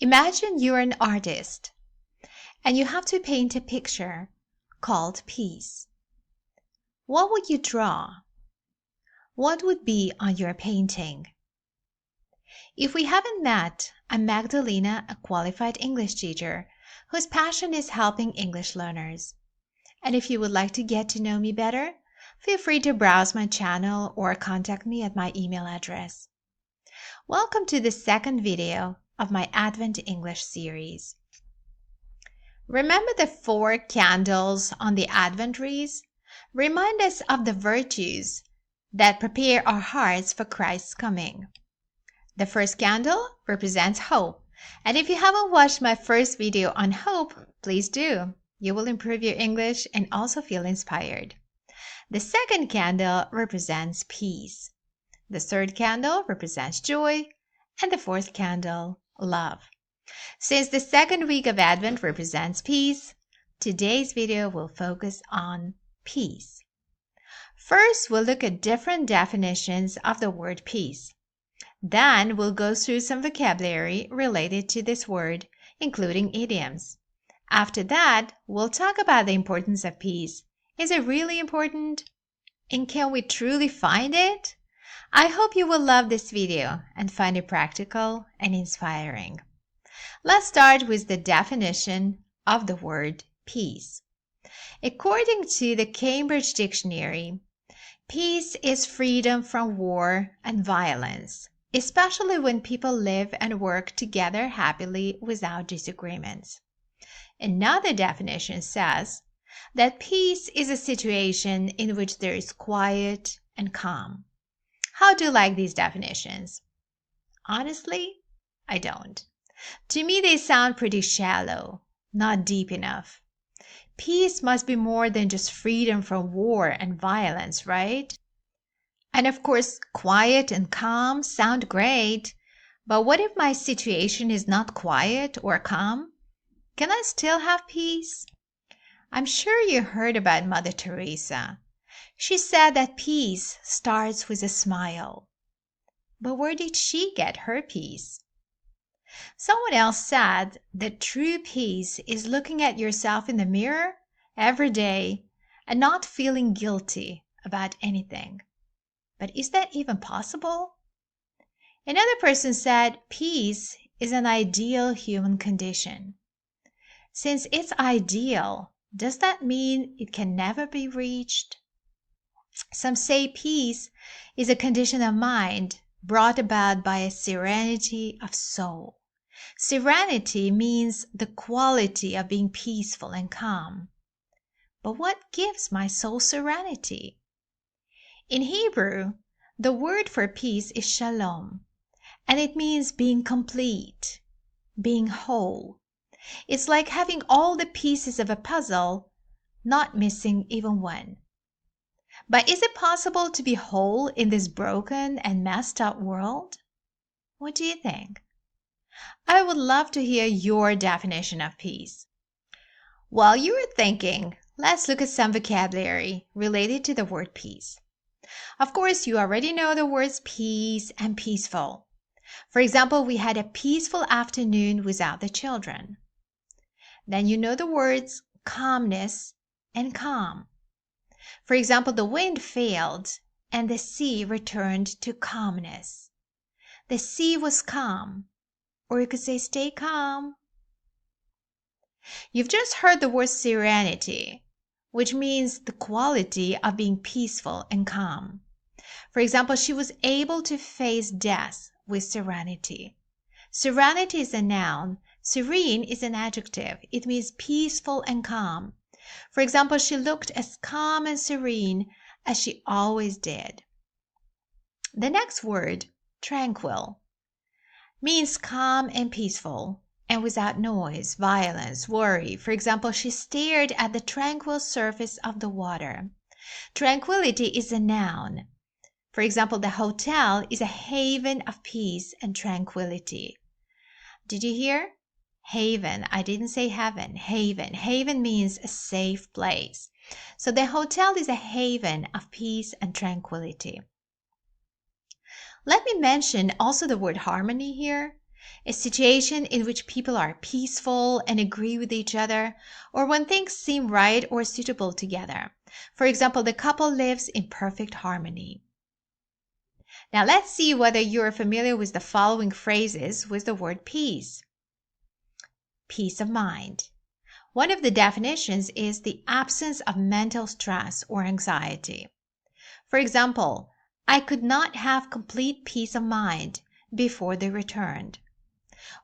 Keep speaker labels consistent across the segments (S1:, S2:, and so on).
S1: Imagine you're an artist and you have to paint a picture called peace. What would you draw? What would be on your painting? If we haven't met, I'm Magdalena, a qualified English teacher whose passion is helping English learners. And if you would like to get to know me better, feel free to browse my channel or contact me at my email address. Welcome to the second video of my Advent English series. Remember the 4 candles on the Advent wreath? Remind us of the virtues that prepare our hearts for Christ's coming. The first candle represents hope. And if you haven't watched my first video on hope, please do. You will improve your English and also feel inspired. The second candle represents peace. The third candle represents joy. And the fourth candle, love. Since the second week of Advent represents peace, today's video will focus on peace. First, we'll look at different definitions of the word peace. Then we'll go through some vocabulary related to this word, including idioms. After that, we'll talk about the importance of peace. Is it really important? And can we truly find it? I hope you will love this video and find it practical and inspiring. Let's start with the definition of the word peace. According to the Cambridge Dictionary, peace is freedom from war and violence, especially when people live and work together happily without disagreements. Another definition says that peace is a situation in which there is quiet and calm. How do you like these definitions? Honestly, I don't. To me, they sound pretty shallow, not deep enough. Peace must be more than just freedom from war and violence, right? And of course, quiet and calm sound great, but what if my situation is not quiet or calm? Can I still have peace? I'm sure you heard about Mother Teresa. She said that peace starts with a smile. But where did she get her peace? Someone else said that true peace is looking at yourself in the mirror every day and not feeling guilty about anything. But is that even possible? Another person said peace is an ideal human condition. Since it's ideal, does that mean it can never be reached? Some say peace is a condition of mind brought about by a serenity of soul. Serenity means the quality of being peaceful and calm. But what gives my soul serenity? In Hebrew, the word for peace is shalom, and it means being complete, being whole. It's like having all the pieces of a puzzle, not missing even one. But is it possible to be whole in this broken and messed up world? What do you think? I would love to hear your definition of peace. While you are thinking, let's look at some vocabulary related to the word peace. Of course, you already know the words peace and peaceful. For example, we had a peaceful afternoon without the children. Then you know the words calmness and calm. For example, the wind failed and the sea returned to calmness. The sea was calm, or you could say stay calm. You've just heard the word serenity, which means the quality of being peaceful and calm. For example, she was able to face death with serenity. Serenity is a noun. Serene is an adjective. It means peaceful and calm. For example, she looked as calm and serene as she always did. The next word, tranquil, means calm and peaceful and without noise, violence, worry. For example, she stared at the tranquil surface of the water. Tranquility is a noun. For example, the hotel is a haven of peace and tranquility. Did you hear? Haven. I didn't say heaven. Haven. Haven means a safe place. So the hotel is a haven of peace and tranquility. Let me mention also the word harmony here. A situation in which people are peaceful and agree with each other, or when things seem right or suitable together. For example, the couple lives in perfect harmony. Now let's see whether you're familiar with the following phrases with the word peace. Peace of mind. One of the definitions is the absence of mental stress or anxiety. For example, I could not have complete peace of mind before they returned.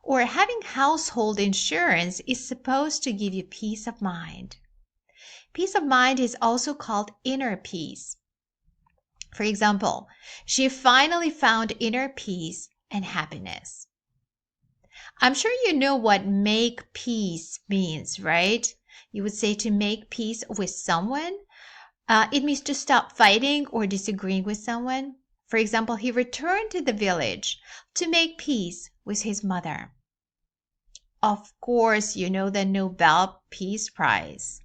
S1: Or having household insurance is supposed to give you peace of mind. Peace of mind is also called inner peace. For example, she finally found inner peace and happiness. I'm sure you know what make peace means, right? You would say to make peace with someone. It means to stop fighting or disagreeing with someone. For example, he returned to the village to make peace with his mother. Of course, you know the Nobel Peace Prize.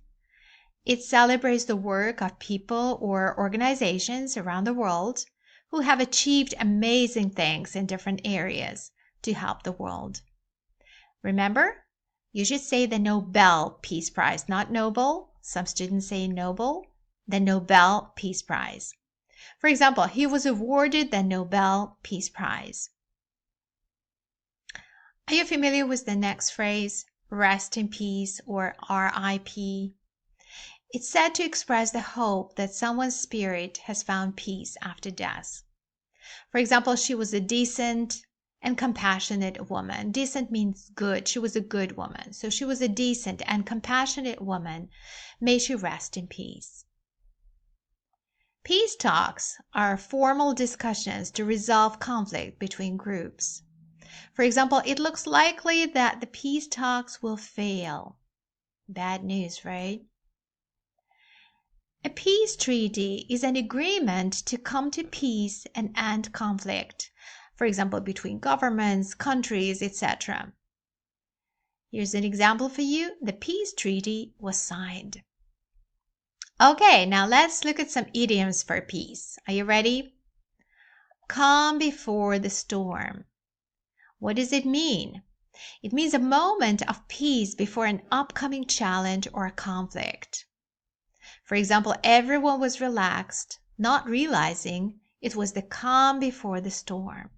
S1: It celebrates the work of people or organizations around the world who have achieved amazing things in different areas to help the world. Remember, you should say the Nobel Peace Prize, not Nobel. Some students say Nobel. The Nobel Peace Prize. For example, he was awarded the Nobel Peace Prize. Are you familiar with the next phrase, rest in peace or RIP? It's said to express the hope that someone's spirit has found peace after death. For example, she was a decent and compassionate woman. Decent means good. She was a good woman. So she was a decent and compassionate woman. May she rest in peace. Peace talks are formal discussions to resolve conflict between groups. For example, it looks likely that the peace talks will fail. Bad news, right? A peace treaty is an agreement to come to peace and end conflict. For example, between governments, countries, etc. Here's an example for you. The peace treaty was signed. Okay, now let's look at some idioms for peace. Are you ready? Calm before the storm. What does it mean? It means a moment of peace before an upcoming challenge or a conflict. For example, everyone was relaxed, not realizing it was the calm before the storm.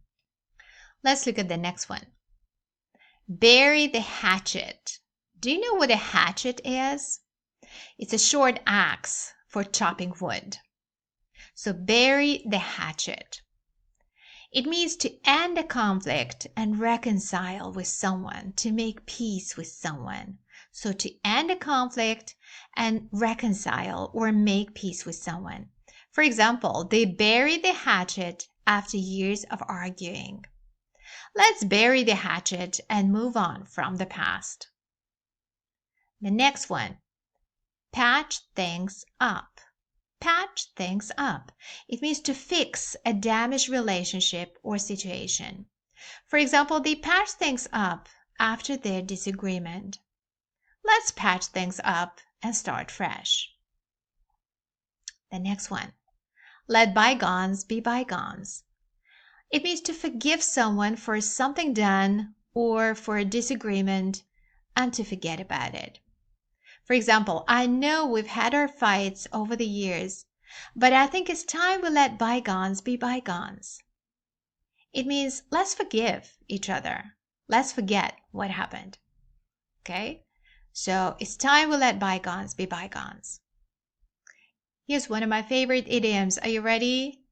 S1: Let's look at the next one. Bury the hatchet. Do you know what a hatchet is? It's a short axe for chopping wood. So bury the hatchet. It means to end a conflict and reconcile with someone, to make peace with someone. So to end a conflict and reconcile or make peace with someone. For example, they buried the hatchet after years of arguing. Let's bury the hatchet and move on from the past. The next one, patch things up. Patch things up. It means to fix a damaged relationship or situation. For example, they patched things up after their disagreement. Let's patch things up and start fresh. The next one, let bygones be bygones. It means to forgive someone for something done or for a disagreement and to forget about it. For example, I know we've had our fights over the years, but I think it's time we let bygones be bygones. It means let's forgive each other. Let's forget what happened. Okay? So it's time we let bygones be bygones. Here's one of my favorite idioms. Are you ready?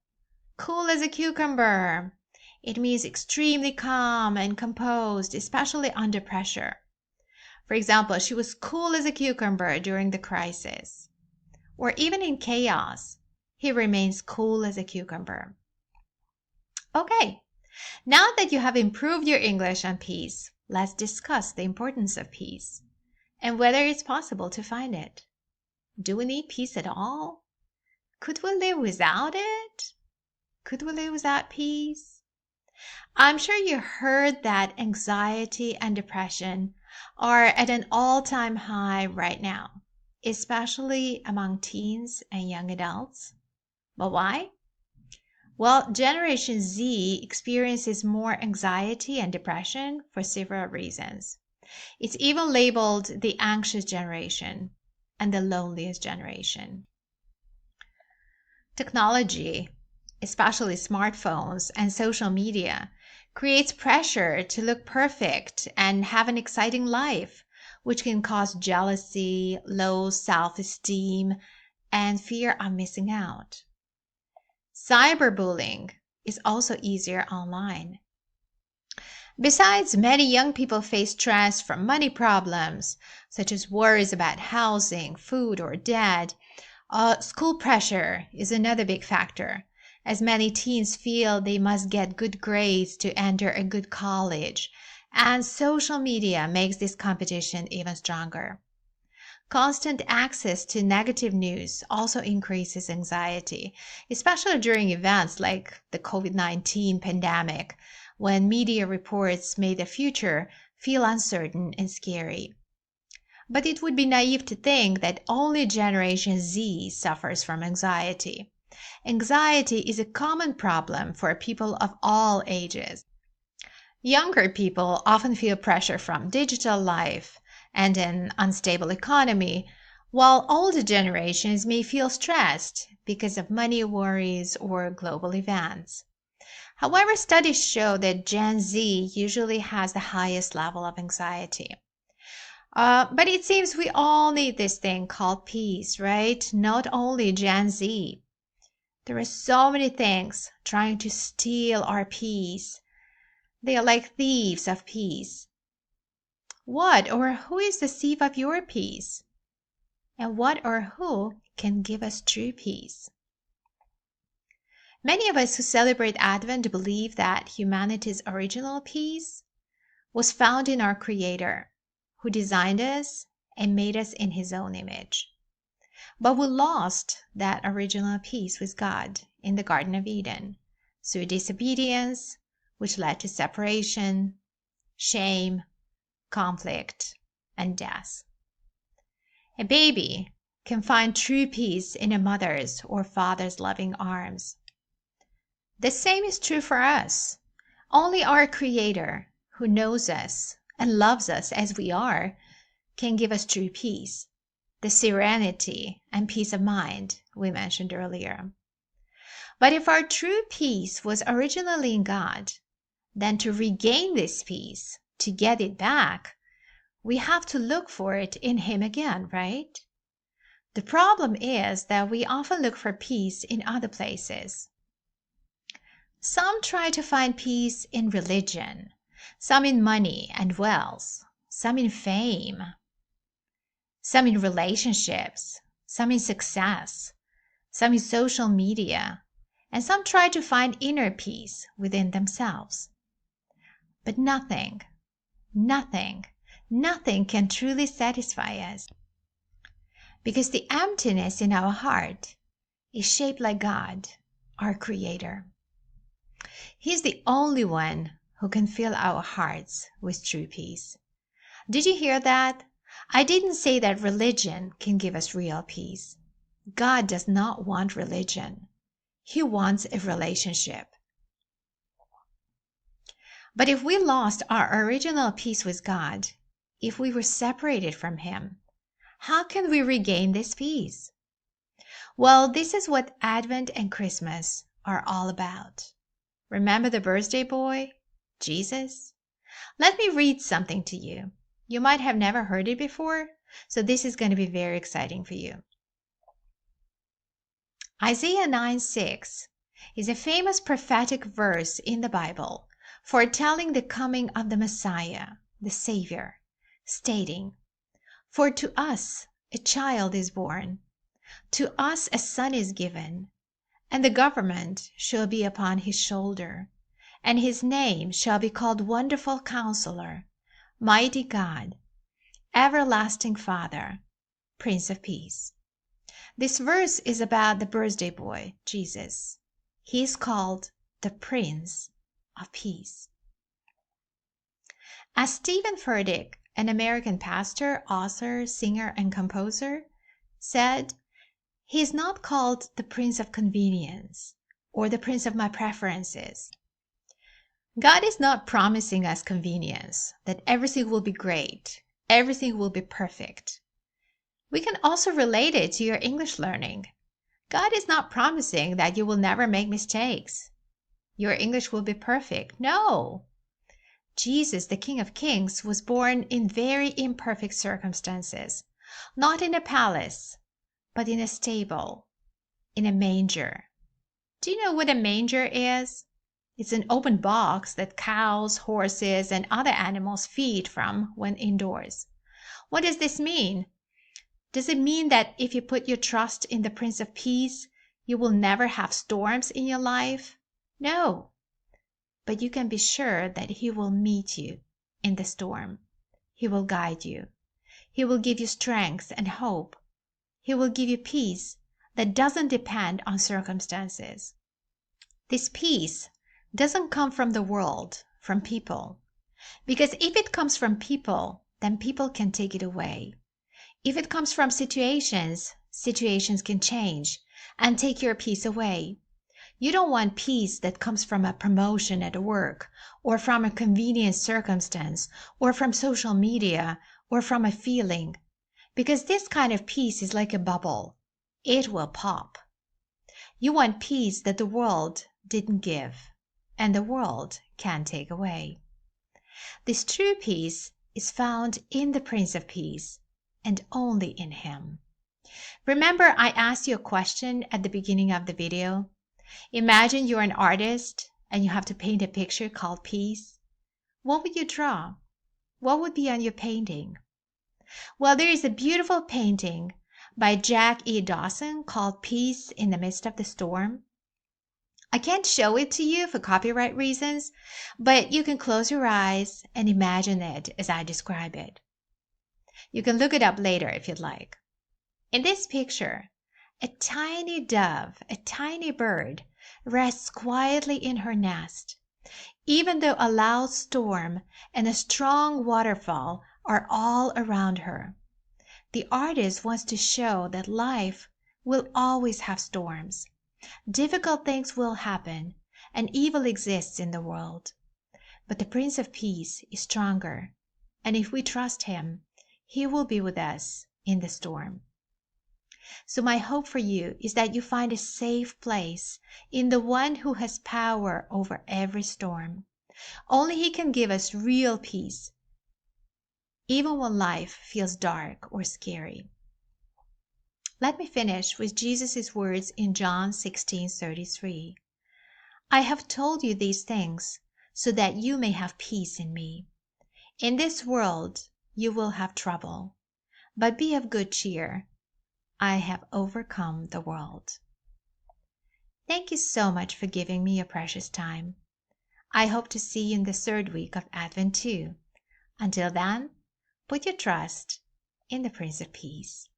S1: Cool as a cucumber. It means extremely calm and composed, especially under pressure. For example, she was cool as a cucumber during the crisis. Or even in chaos, he remains cool as a cucumber. Okay, now that you have improved your English on peace, let's discuss the importance of peace and whether it's possible to find it. Do we need peace at all? Could we live without it? Could we live without peace? I'm sure you heard that anxiety and depression are at an all-time high right now, especially among teens and young adults. But why? Well, Generation Z experiences more anxiety and depression for several reasons. It's even labeled the anxious generation and the loneliest generation. Technology, especially smartphones and social media, creates pressure to look perfect and have an exciting life, which can cause jealousy, low self esteem, and fear of missing out. Cyberbullying is also easier online. Besides, many young people face stress from money problems, such as worries about housing, food, or debt. School pressure is another big factor, as many teens feel they must get good grades to enter a good college, and social media makes this competition even stronger. Constant access to negative news also increases anxiety, especially during events like the COVID-19 pandemic, when media reports made the future feel uncertain and scary. But it would be naive to think that only Generation Z suffers from anxiety. Anxiety is a common problem for people of all ages. Younger people often feel pressure from digital life and an unstable economy, while older generations may feel stressed because of money worries or global events. However, studies show that Gen Z usually has the highest level of anxiety. But it seems we all need this thing called peace, right? Not only Gen Z. There are so many things trying to steal our peace. They are like thieves of peace. What or who is the thief of your peace? And what or who can give us true peace? Many of us who celebrate Advent believe that humanity's original peace was found in our Creator, who designed us and made us in His own image. But we lost that original peace with God in the Garden of Eden through disobedience, which led to separation, shame, conflict, and death. A baby can find true peace in a mother's or father's loving arms. The same is true for us. Only our Creator, who knows us and loves us as we are, can give us true peace, the serenity and peace of mind we mentioned earlier. But if our true peace was originally in God, then to regain this peace, to get it back, we have to look for it in Him again, right? The problem is that we often look for peace in other places. Some try to find peace in religion, some in money and wealth, some in fame, some in relationships, some in success, some in social media, and some try to find inner peace within themselves. But nothing can truly satisfy us, because the emptiness in our heart is shaped like God, our Creator. He's the only one who can fill our hearts with true peace. Did you hear that? I didn't say that religion can give us real peace. God does not want religion. He wants a relationship. But if we lost our original peace with God, if we were separated from Him, how can we regain this peace? Well, this is what Advent and Christmas are all about. Remember the birthday boy, Jesus? Let me read something to you. You might have never heard it before, so this is going to be very exciting for you. Isaiah 9:6 is a famous prophetic verse in the Bible foretelling the coming of the Messiah, the Savior, stating, "For to us a child is born, to us a son is given, and the government shall be upon his shoulder, and his name shall be called Wonderful Counselor, Mighty God, Everlasting Father, Prince of Peace." This verse is about the birthday boy, Jesus. He is called the Prince of Peace. As Stephen Furtick, an American pastor, author, singer, and composer, said, he is not called the Prince of Convenience, or the prince of my preferences. God is not promising us convenience, that everything will be great, everything will be perfect. We can also relate it to your English learning. God is not promising that you will never make mistakes. Your English will be perfect. No. Jesus, the King of Kings, was born in very imperfect circumstances, not in a palace, but in a stable, in a manger. Do you know what a manger is? It's an open box that cows, horses, and other animals feed from when indoors. What does this mean? Does it mean that if you put your trust in the Prince of Peace, you will never have storms in your life? No. But you can be sure that He will meet you in the storm. He will guide you. He will give you strength and hope. He will give you peace that doesn't depend on circumstances. This peace doesn't come from the world, from people. Because if it comes from people, then people can take it away. If it comes from situations, situations can change and take your peace away. You don't want peace that comes from a promotion at work, or from a convenient circumstance, or from social media, or from a feeling. Because this kind of peace is like a bubble. It will pop. You want peace that the world didn't give, and the world can't take away. This true peace is found in the Prince of Peace, and only in Him. Remember, I asked you a question at the beginning of the video? Imagine you're an artist and you have to paint a picture called Peace. What would you draw? What would be on your painting? Well, there is a beautiful painting by Jack E. Dawson called Peace in the Midst of the Storm. I can't show it to you for copyright reasons, but you can close your eyes and imagine it as I describe it. You can look it up later if you'd like. In this picture, a tiny dove, a tiny bird, rests quietly in her nest, even though a loud storm and a strong waterfall are all around her. The artist wants to show that life will always have storms. Difficult things will happen, and evil exists in the world. But the Prince of Peace is stronger, and if we trust Him, He will be with us in the storm. So my hope for you is that you find a safe place in the one who has power over every storm. Only He can give us real peace, even when life feels dark or scary. Let me finish with Jesus' words in John 16:33. I have told you these things so that you may have peace in me. In this world you will have trouble, but be of good cheer. I have overcome the world. Thank you so much for giving me your precious time. I hope to see you in the third week of Advent too. Until then, put your trust in the Prince of Peace.